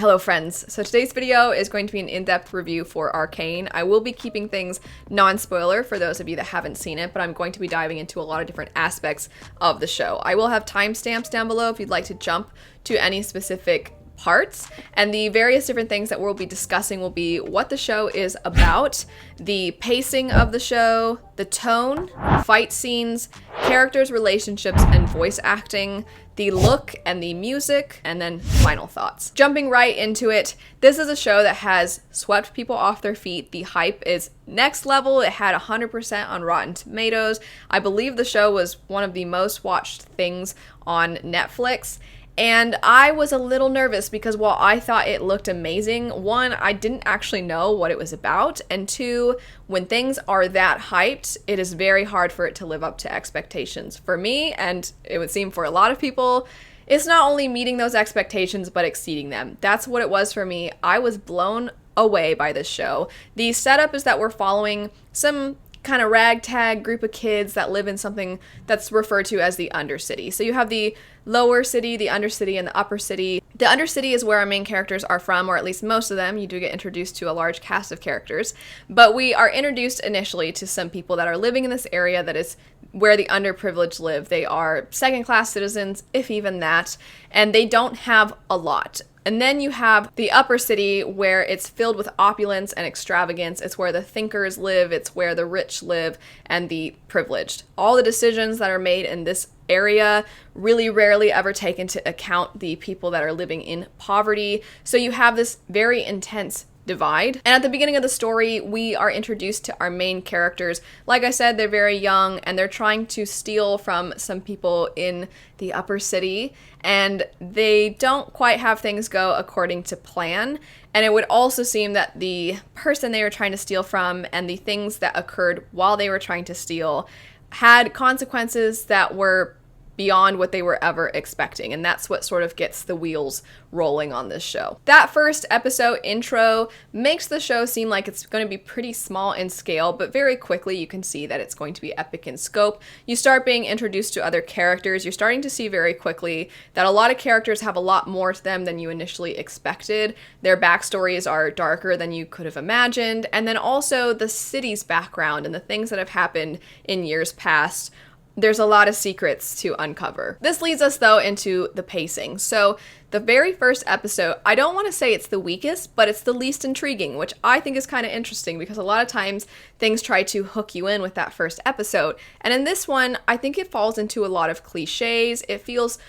Hello friends, so today's video is going to be an in-depth review for Arcane. I will be keeping things non-spoiler for those of you that haven't seen it, but I'm going to be diving into a lot of different aspects of the show. I will have timestamps down below if you'd like to jump to any specific parts, and the various different things that we'll be discussing will be what the show is about, the pacing of the show, the tone, fight scenes, characters, relationships, and voice acting, the look and the music, and then final thoughts. Jumping right into it, this is a show that has swept people off their feet. The hype is next level. It had 100% on Rotten Tomatoes. I believe the show was one of the most watched things on Netflix. And I was a little nervous because while I thought it looked amazing, one, I didn't actually know what it was about, and two, when things are that hyped, it is very hard for it to live up to expectations. For me, and it would seem for a lot of people, it's not only meeting those expectations, but exceeding them. That's what it was for me. I was blown away by this show. The setup is that we're following some kind of ragtag group of kids that live in something that's referred to as the Undercity. So you have the lower city, the Undercity, and the upper city. The Undercity is where our main characters are from, or at least most of them. You do get introduced to a large cast of characters, but we are introduced initially to some people that are living in this area that is where the underprivileged live. They are second-class citizens, if even that, and they don't have a lot. And then you have the upper city where it's filled with opulence and extravagance. It's where the thinkers live, it's where the rich live, and the privileged. All the decisions that are made in this area really rarely ever take into account the people that are living in poverty. So you have this very intense divide. And at the beginning of the story, we are introduced to our main characters. Like I said, they're very young and they're trying to steal from some people in the upper city, and they don't quite have things go according to plan. And it would also seem that the person they were trying to steal from and the things that occurred while they were trying to steal had consequences that were beyond what they were ever expecting, and that's what sort of gets the wheels rolling on this show. That first episode intro makes the show seem like it's going to be pretty small in scale, but very quickly you can see that it's going to be epic in scope. You start being introduced to other characters. You're starting to see very quickly that a lot of characters have a lot more to them than you initially expected. Their backstories are darker than you could have imagined, and then also the city's background and the things that have happened in years past. There's a lot of secrets to uncover. This leads us, though, into the pacing. So the very first episode, I don't want to say it's the weakest, but it's the least intriguing, which I think is kind of interesting because a lot of times things try to hook you in with that first episode. And in this one, I think it falls into a lot of cliches. It feels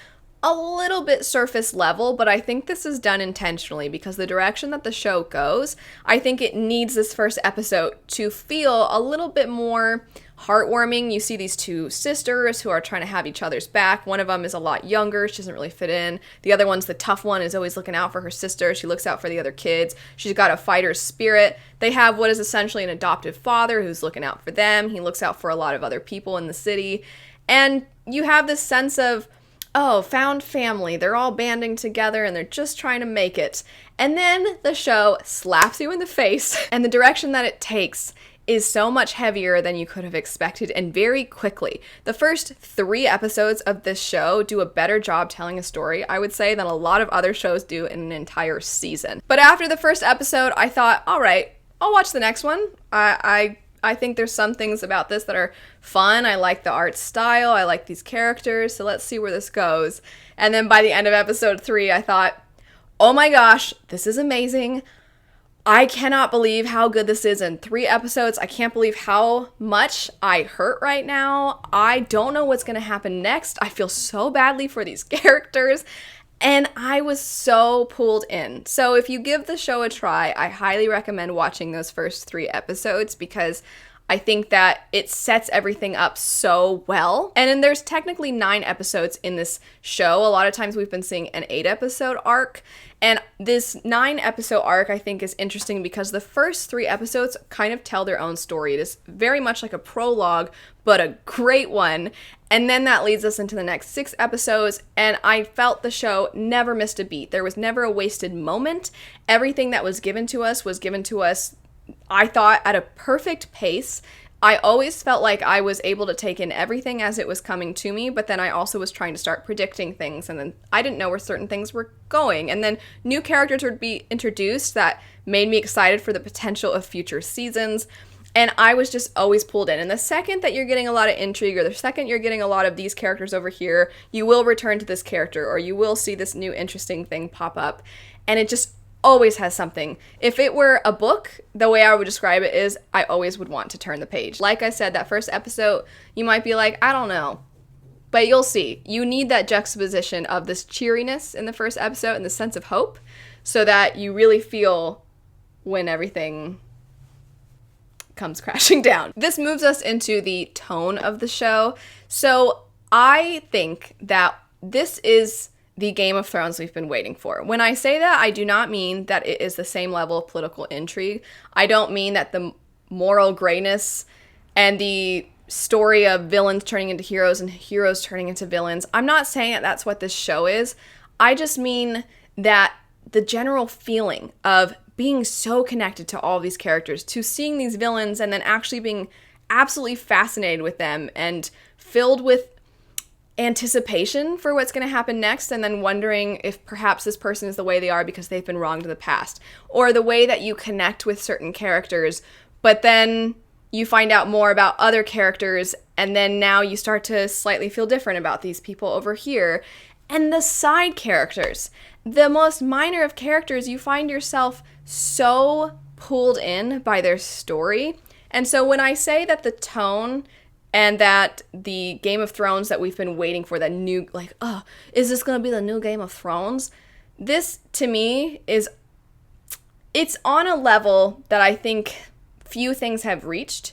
a little bit surface level, but I think this is done intentionally because the direction that the show goes, I think it needs this first episode to feel a little bit more heartwarming. You see these two sisters who are trying to have each other's back. One of them is a lot younger. She doesn't really fit in. The other one's the tough one, is always looking out for her sister. She looks out for the other kids. She's got a fighter's spirit. They have what is essentially an adoptive father who's looking out for them. He looks out for a lot of other people in the city. And you have this sense of, oh, found family. They're all banding together and they're just trying to make it. And then the show slaps you in the face, and the direction that it takes is so much heavier than you could have expected, and very quickly. The first 3 episodes of this show do a better job telling a story, I would say, than a lot of other shows do in an entire season. But after the first episode, I thought, all right, I'll watch the next one. I think there's some things about this that are fun. I like the art style. I like these characters. So let's see where this goes. And then by the end of episode 3, I thought, oh my gosh, this is amazing. I cannot believe how good this is in 3 episodes. I can't believe how much I hurt right now. I don't know what's going to happen next. I feel so badly for these characters. And I was so pulled in. So if you give the show a try, I highly recommend watching those first 3 episodes because I think that it sets everything up so well. And then there's technically 9 episodes in this show. A lot of times we've been seeing an 8-episode arc. And this 9-episode arc, I think, is interesting because the first 3 episodes kind of tell their own story. It is very much like a prologue, but a great one. And then that leads us into the next 6 episodes, and I felt the show never missed a beat. There was never a wasted moment. Everything that was given to us, I thought, at a perfect pace. I always felt like I was able to take in everything as it was coming to me, but then I also was trying to start predicting things, and then I didn't know where certain things were going. And then new characters would be introduced that made me excited for the potential of future seasons. And I was just always pulled in. And the second that you're getting a lot of intrigue, or the second you're getting a lot of these characters over here, you will return to this character, or you will see this new interesting thing pop up. And it just always has something. If it were a book, the way I would describe it is I always would want to turn the page. Like I said, that first episode, you might be like, I don't know. But you'll see. You need that juxtaposition of this cheeriness in the first episode and the sense of hope so that you really feel when everything comes crashing down. This moves us into the tone of the show. So I think that this is the Game of Thrones we've been waiting for. When I say that, I do not mean that it is the same level of political intrigue. I don't mean that the moral grayness and the story of villains turning into heroes and heroes turning into villains. I'm not saying that that's what this show is. I just mean that the general feeling of being so connected to all these characters, to seeing these villains and then actually being absolutely fascinated with them and filled with anticipation for what's going to happen next, and then wondering if perhaps this person is the way they are because they've been wronged in the past, or the way that you connect with certain characters, but then you find out more about other characters, and then now you start to slightly feel different about these people over here. And the side characters, the most minor of characters, you find yourself so pulled in by their story. And so when I say that the tone and that the Game of Thrones that we've been waiting for, that new, like, oh, is this going to be the new Game of Thrones? This, to me, it's on a level that I think few things have reached.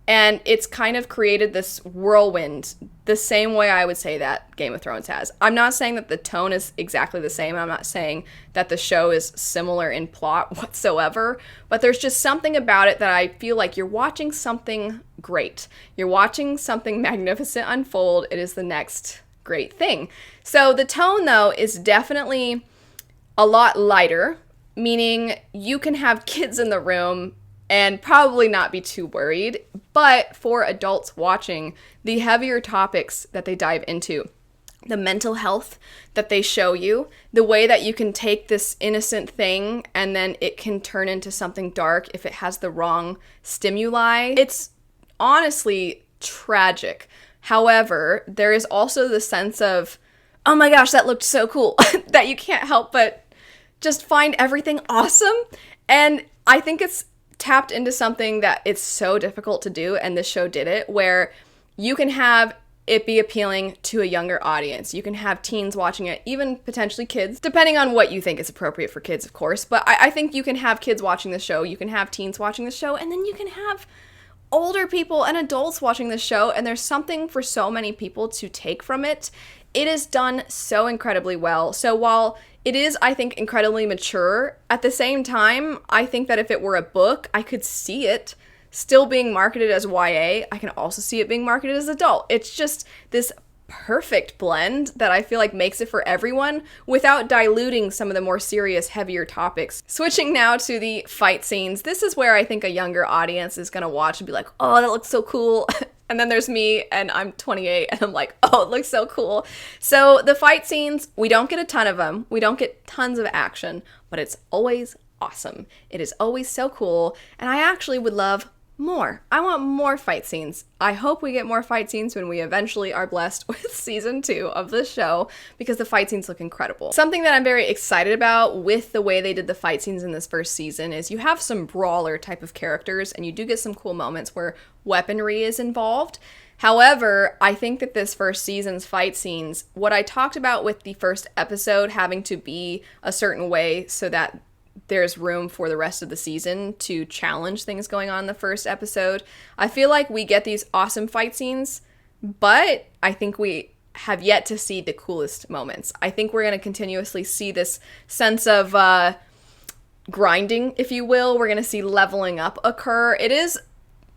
And it's kind of created this whirlwind, the same way I would say that Game of Thrones has. I'm not saying that the tone is exactly the same. I'm not saying that the show is similar in plot whatsoever. But there's just something about it that I feel like you're watching something great. You're watching something magnificent unfold. It is the next great thing. So the tone, though, is definitely a lot lighter, meaning you can have kids in the room and probably not be too worried. But for adults watching, the heavier topics that they dive into, the mental health that they show you, the way that you can take this innocent thing and then it can turn into something dark if it has the wrong stimuli, it's honestly tragic. However, there is also the sense of, oh my gosh, that looked so cool, that you can't help but just find everything awesome. And I think it's tapped into something that it's so difficult to do, and this show did it, where you can have it be appealing to a younger audience. You can have teens watching it, even potentially kids, depending on what you think is appropriate for kids, of course. But I think you can have kids watching the show, you can have teens watching the show, and then you can have older people and adults watching the show, and there's something for so many people to take from it. It is done so incredibly well. So while it is, I think, incredibly mature, at the same time, I think that if it were a book, I could see it still being marketed as YA. I can also see it being marketed as adult. It's just this perfect blend that I feel like makes it for everyone without diluting some of the more serious, heavier topics. Switching now to the fight scenes, this is where I think a younger audience is going to watch and be like, oh, that looks so cool. And then there's me, and I'm 28, and I'm like, oh, it looks so cool. So the fight scenes, we don't get a ton of them. We don't get tons of action, but it's always awesome. It is always so cool, and I actually would love more. I want more fight scenes. I hope we get more fight scenes when we eventually are blessed with season 2 of the show, because the fight scenes look incredible. Something that I'm very excited about with the way they did the fight scenes in this first season is you have some brawler type of characters, and you do get some cool moments where weaponry is involved. However, I think that this first season's fight scenes, what I talked about with the first episode having to be a certain way so that there's room for the rest of the season to challenge things going on in the first episode, I feel like we get these awesome fight scenes, but I think we have yet to see the coolest moments. I think we're going to continuously see this sense of grinding, if you will. We're going to see leveling up occur.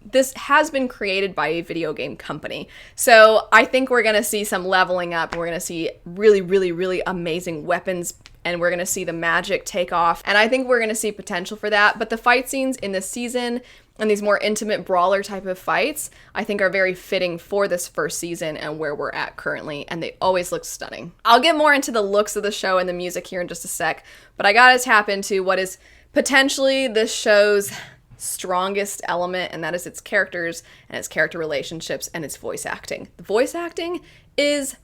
This has been created by a video game company. So I think we're going to see some leveling up. We're going to see really, really, really amazing weapons and we're going to see the magic take off. And I think we're going to see potential for that. But the fight scenes in this season and these more intimate brawler type of fights, I think are very fitting for this first season and where we're at currently, and they always look stunning. I'll get more into the looks of the show and the music here in just a sec, but I gotta tap into what is potentially this show's strongest element, and that is its characters and its character relationships and its voice acting. The voice acting is...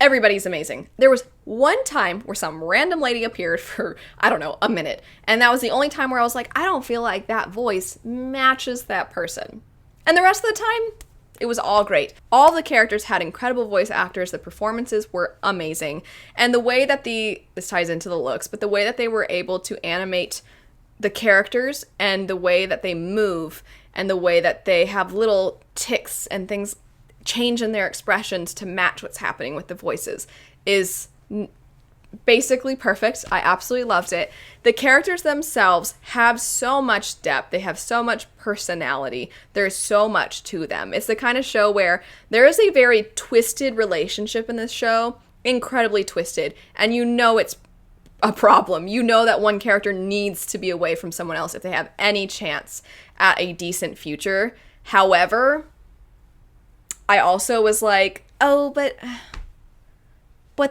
everybody's amazing. There was one time where some random lady appeared for, I don't know, a minute. And that was the only time where I was like, I don't feel like that voice matches that person. And the rest of the time, it was all great. All the characters had incredible voice actors. The performances were amazing. And the way that this ties into the looks, but the way that they were able to animate the characters and the way that they move and the way that they have little ticks and things change in their expressions to match what's happening with the voices is basically perfect. I absolutely loved it. The characters themselves have so much depth. They have so much personality. There's so much to them. It's the kind of show where there is a very twisted relationship in this show, incredibly twisted, and you know it's a problem. You know that one character needs to be away from someone else if they have any chance at a decent future. However, I also was like, oh, but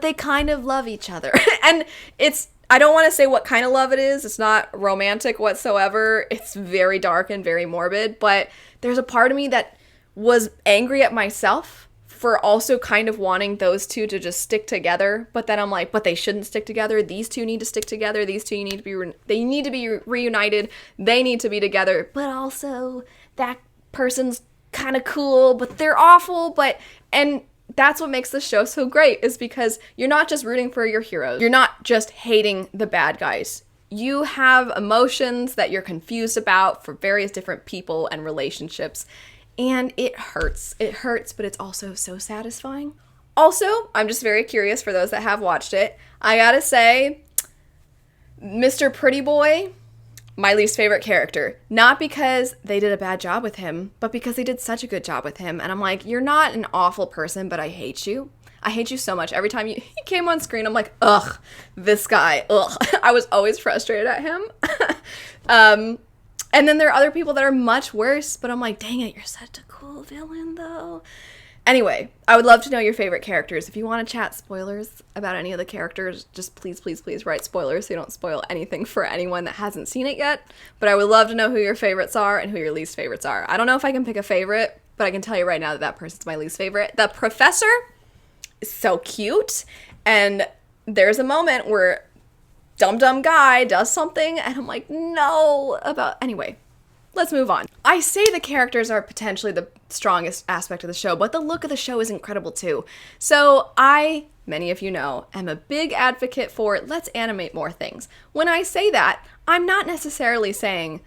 they kind of love each other. And I don't want to say what kind of love it is. It's not romantic whatsoever. It's very dark and very morbid, but there's a part of me that was angry at myself for also kind of wanting those two to just stick together. But then I'm like, but they shouldn't stick together. These two need to stick together. These two need to be, they need to be reunited. They need to be together. But also that person's kind of cool, but they're awful. And that's what makes the show so great, is because you're not just rooting for your heroes. You're not just hating the bad guys. You have emotions that you're confused about for various different people and relationships. And it hurts. It hurts, but it's also so satisfying. Also, I'm just very curious for those that have watched it. I gotta say, Mr. Pretty Boy, my least favorite character. Not because they did a bad job with him, but because they did such a good job with him. And I'm like, you're not an awful person, but I hate you. I hate you so much. Every time he came on screen, I'm like, ugh, this guy, ugh. I was always frustrated at him. And then there are other people that are much worse, but I'm like, dang it, you're such a cool villain, though. Anyway, I would love to know your favorite characters. If you want to chat spoilers about any of the characters, just please, please, please write spoilers so you don't spoil anything for anyone that hasn't seen it yet. But I would love to know who your favorites are and who your least favorites are. I don't know if I can pick a favorite, but I can tell you right now that that person's my least favorite. The professor is so cute, and there's a moment where dumb guy does something, and I'm like, no, anyway, let's move on. I say the characters are potentially the strongest aspect of the show, but the look of the show is incredible too. So many of you know, am a big advocate for let's animate more things. When I say that, I'm not necessarily saying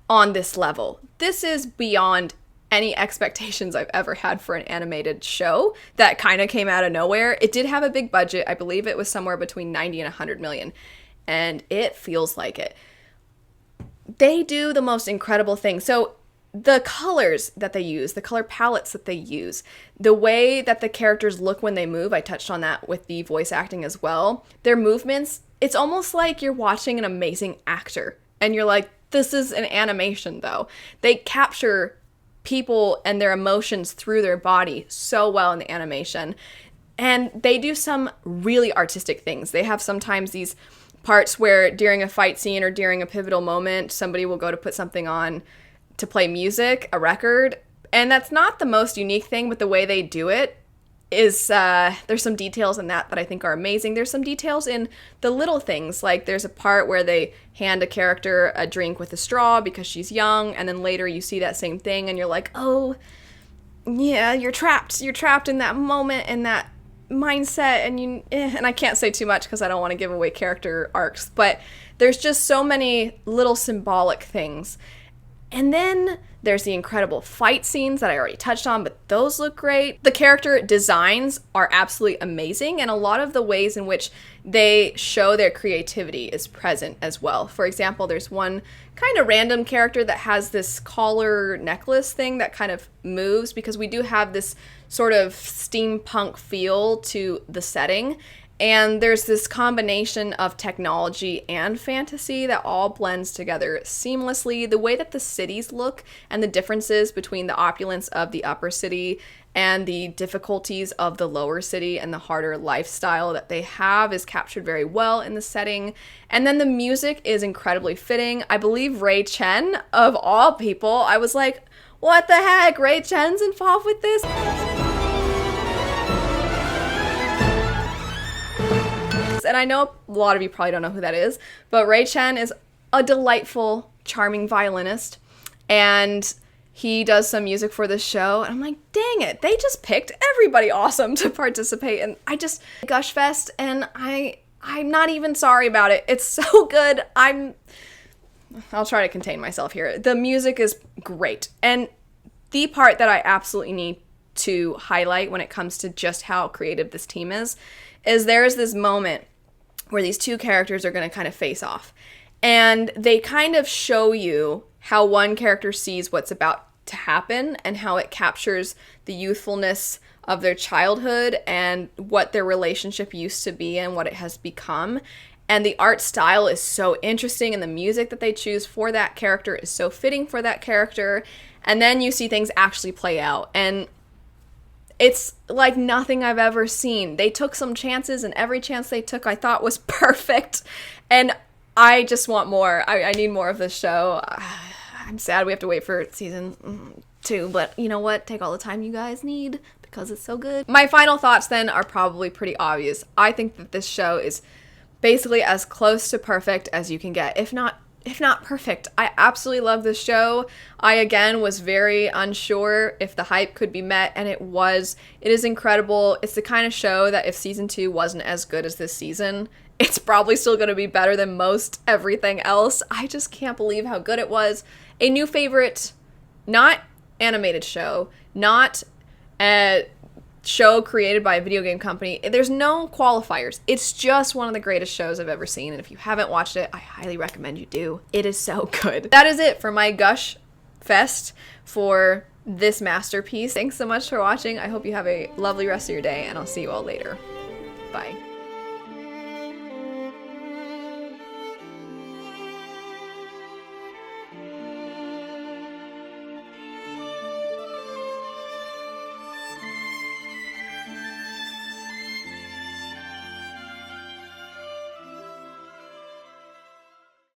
on this level. This is beyond any expectations I've ever had for an animated show that kind of came out of nowhere. It did have a big budget. I believe it was somewhere between 90 and 100 million. And it feels like it. They do the most incredible thing. So the colors that they use, the color palettes that they use, the way that the characters look when they move, I touched on that with the voice acting as well. Their movements, it's almost like you're watching an amazing actor. And you're like, this is an animation though. They capture people and their emotions through their body so well in the animation. And they do some really artistic things. They have sometimes these parts where during a fight scene or during a pivotal moment, somebody will go to put something on to play music, a record. And that's not the most unique thing, but the way they do it is, there's some details in that I think are amazing. There's some details in the little things, like there's a part where they hand a character a drink with a straw because she's young, and then later you see that same thing and you're like, oh, yeah, you're trapped in that moment, in that mindset, and I can't say too much because I don't want to give away character arcs, but there's just so many little symbolic things. And then there's the incredible fight scenes that I already touched on, but those look great. The character designs are absolutely amazing, and a lot of the ways in which they show their creativity is present as well. For example, there's one kind of random character that has this collar necklace thing that kind of moves, because we do have this sort of steampunk feel to the setting. And there's this combination of technology and fantasy that all blends together seamlessly. The way that the cities look and the differences between the opulence of the upper city and the difficulties of the lower city and the harder lifestyle that they have is captured very well in the setting. And then the music is incredibly fitting. I believe Ray Chen, of all people, I was like, what the heck? Ray Chen's involved with this? And I know a lot of you probably don't know who that is, but Ray Chen is a delightful, charming violinist, and he does some music for this show, and I'm like, dang it, they just picked everybody awesome to participate, and I just gush fest, and I'm not even sorry about it. It's so good. I'll try to contain myself here. The music is great, and the part that I absolutely need to highlight when it comes to just how creative this team is there is this moment where these two characters are going to kind of face off. And they kind of show you how one character sees what's about to happen and how it captures the youthfulness of their childhood and what their relationship used to be and what it has become. And the art style is so interesting, and the music that they choose for that character is so fitting for that character. And then you see things actually play out. And it's like nothing I've ever seen. They took some chances, and every chance they took I thought was perfect. And I just want more. I need more of this show. I'm sad we have to wait for season 2, but you know what? Take all the time you guys need because it's so good. My final thoughts then are probably pretty obvious. I think that this show is basically as close to perfect as you can get, if not perfect. I absolutely love this show. I, again, was very unsure if the hype could be met, and it was. It is incredible. It's the kind of show that if season 2 wasn't as good as this season, it's probably still going to be better than most everything else. I just can't believe how good it was. A new favorite, not animated show, not a show created by a video game company. There's no qualifiers. It's just one of the greatest shows I've ever seen, and if you haven't watched it, I highly recommend you do. It is so good. That is it for my gush fest for this masterpiece. Thanks so much for watching. I hope you have a lovely rest of your day, and I'll see you all later. Bye.